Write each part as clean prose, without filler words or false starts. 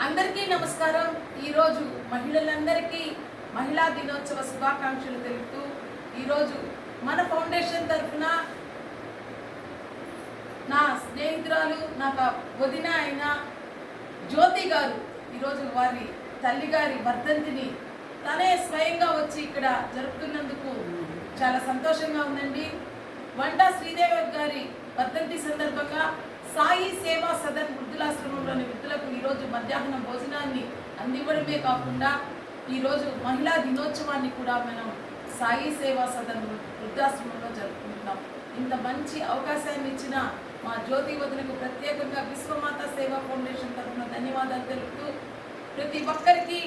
అందరికీ నమస్కారం। ఈరోజు మహిళలందరికీ మహిళా దినోత్సవ శుభాకాంక్షలు తెలుపుతూ ఈరోజు మన ఫౌండేషన్ తరఫున నా స్నేహితురాలు నాకు వదిన అయిన జ్యోతి గారు ఈరోజు వారి తల్లి గారి వర్ధంతిని తనే స్వయంగా వచ్చి ఇక్కడ జరుపుతున్నందుకు చాలా సంతోషంగా ఉందండి। వంటా శ్రీదేవి గారి వర్ధంతి సందర్భంగా సాయి సేవా సదన్ వృద్ధులాశ్రమంలోని వృద్ధులకు ఈరోజు మధ్యాహ్నం భోజనాన్ని అందివ్వడమే కాకుండా ఈరోజు మహిళా దినోత్సవాన్ని కూడా మనం సాయి సేవా సదన్ వృద్ధాశ్రమంలో జరుపుకుంటున్నాం। ఇంత మంచి అవకాశాన్ని ఇచ్చిన మా జ్యోతి వదినకు ప్రత్యేకంగా విశ్వమాత సేవా ఫౌండేషన్ తరఫున ధన్యవాదాలు తెలుపుతూ ప్రతి ఒక్కరికి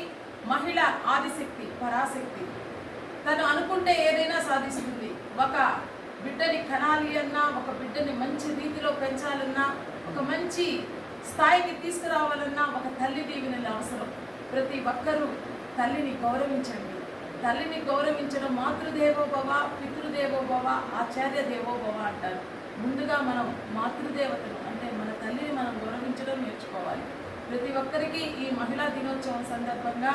మహిళ ఆదిశక్తి పరాశక్తి, తను అనుకుంటే ఏదైనా సాధిస్తుంది। ఒక బిడ్డని కనాలి అన్నా, ఒక బిడ్డని మంచి రీతిలో పెంచాలన్నా, ఒక మంచి స్థాయికి తీసుకురావాలన్నా ఒక తల్లి దీవెనలు అవసరం। ప్రతి ఒక్కరూ తల్లిని గౌరవించండి। తల్లిని గౌరవించడం మాతృదేవోభవ, పితృదేవోభవ, ఆచార్య దేవోభవ అంటారు। ముందుగా మనం మాతృదేవతను అంటే మన తల్లిని మనం గౌరవించడం నేర్చుకోవాలి। ప్రతి ఒక్కరికి ఈ మహిళా దినోత్సవం సందర్భంగా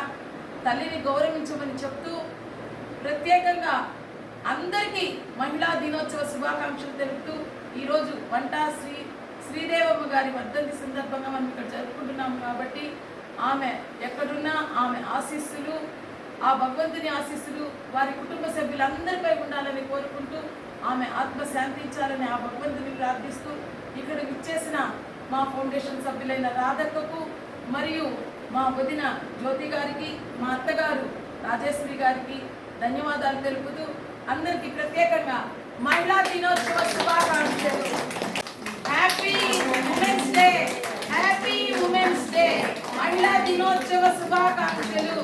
తల్లిని గౌరవించమని చెప్తూ ప్రత్యేకంగా అందరికీ మహిళా దినోత్సవ శుభాకాంక్షలు తెలుపుతూ ఈరోజు వంటా శ్రీదేవమ్మ గారి వర్ధంతి సందర్భంగా మనం ఇక్కడ జరుపుకుంటున్నాము కాబట్టి ఆమె ఎక్కడున్నా ఆమె ఆశీస్సులు, ఆ భగవంతుని ఆశీస్సులు వారి కుటుంబ సభ్యులందరిపై ఉండాలని కోరుకుంటూ ఆమె ఆత్మ శాంతించాలని ఆ భగవంతుని ప్రార్థిస్తూ ఇక్కడ విచ్చేసిన మా ఫౌండేషన్ సభ్యులైన రాధక్కకు మరియు మా వదిన జ్యోతి గారికి, మా అత్తగారు రాజేశ్వరి గారికి ధన్యవాదాలు తెలుపుతూ అందరికీ ప్రత్యేకంగా మహిళా దినోత్సవ శుభాకాంక్షలు। Happy women's day, happy women's day, మహిళా దినోత్సవ శుభాకాంక్షలు।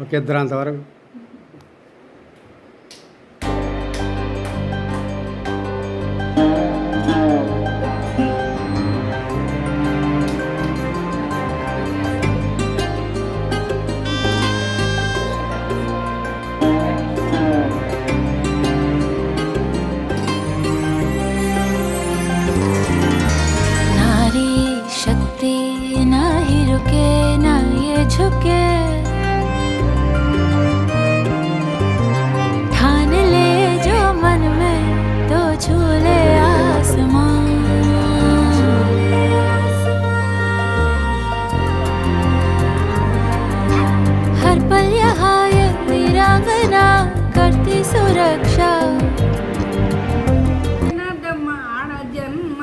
ఓకే, ఇద్దరు అంతవరకు झुके ठान ले जो मन में तो झूले आसमान। हर पल यहाँ ये वीरांगना करती सुरक्षा। ఆడ జన్మ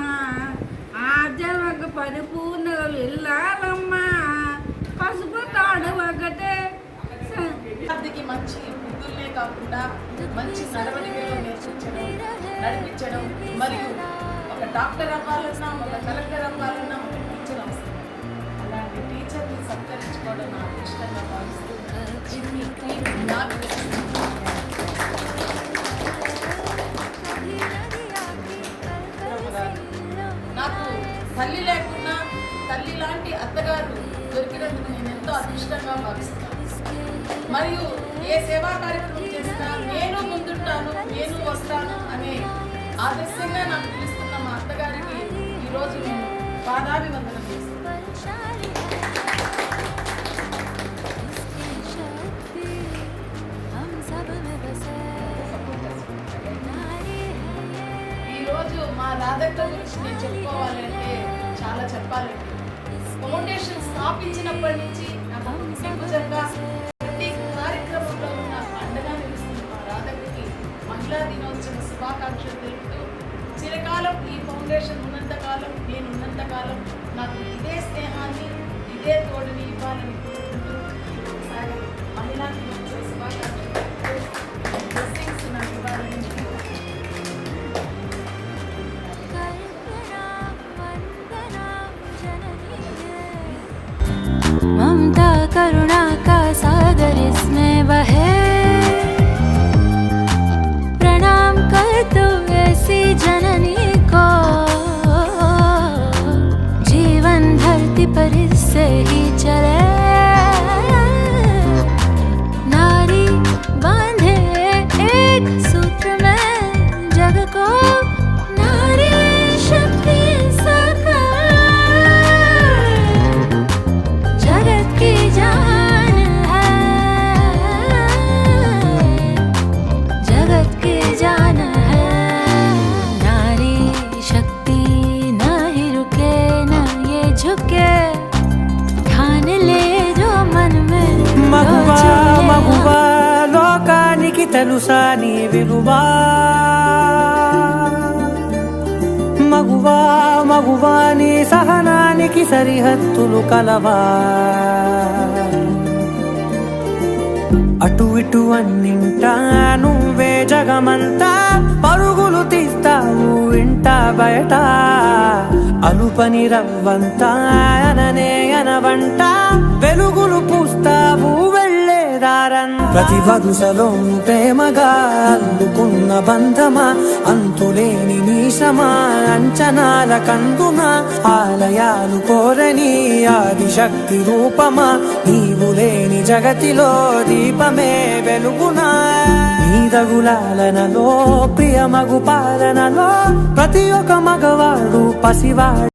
ఆ జన్మకు పరిపూర్ణ వెళ్ళాలమ్మా, పసుపు తాడు ఒకటే విద్యార్థికి మంచి బుద్ధులనే కాకుండా మంచి నడవడికలో నడిపించడం మరియు ఒక డాక్టర్ అవ్వాలన్నా, ఒక కలెక్టర్ అవ్వాలన్నా ఒక టీచర్ అవసరం। అలాంటి టీచర్ని సత్కరించుకోవడం నా ఇష్టంగా భావిస్తూ నాకు తల్లి లేకున్నా తల్లి లాంటి అత్తగారు దొరికినందుకు నేను ఎంతో అదృష్టంగా భావిస్తున్నాను। మరియు ఏ సేవా కార్యక్రమం చేసినా నేను ముందుంటాను, నేను వస్తాను అనే ఆదర్శంగా నాకు పిలుస్తున్న మా అత్తగారికి ఈరోజు నేను పాదాభివందనం చేస్తున్నాను। ఈరోజు మా రాధక్క గురించి నేను చెప్పుకోవాలంటే చాలా చెప్పాలండి। ఫౌండేషన్ స్థాపించినప్పటి నుంచి నాకు నిజంగా ప్రతి కార్యక్రమంలో నాకు అండగా నిలుస్తుంది మా రాధక్కకి మహిళా దినోత్సవ శుభాకాంక్షలు తెలుపుతూ చిరకాలం ఈ ఫౌండేషన్ ఉన్నంతకాలం, నేను ఉన్నంతకాలం నాకు ఇదే స్నేహాన్ని ఇదే తోడుని ఇవ్వాలని కోరుకుంటూ ఒకసారి మహిళా దినోత్సవ శుభాకాంక్షలు బ్లెస్సింగ్స్ నాకు ఇవ్వాలని ममता करुणा का सागर इसमें बहे। प्रणाम कर तू ऐसी जननी को, जीवन धरती पर इससे ही चले। नारी बांधे एक सूत्र में తెలుసా నీ విలువా మగువా మగువా నీ సహనానికి సరిహద్దులు కలవా అటు ఇటు అన్నింటా నువ్వే జగమంతా పరుగులు తీస్తావు ఇంట బయట అలుపని రవ్వంతా అననే అనవంట వెలుగులు పూస్తావు వెళ్ళేదారన్ ప్రతి వరుసలోను ప్రేమగా అల్లుకున్న బంధమా అంతులేని నీశమా అంచనాల కందున ఆలయాలు కోరని ఆదిశక్తి రూపమా నీవు లేని జగతిలో దీపమే వెలుగునా నీదగులాలనలో ప్రియమగు పాలనలో ప్రతి ఒక్క మగవాడు పసివాడు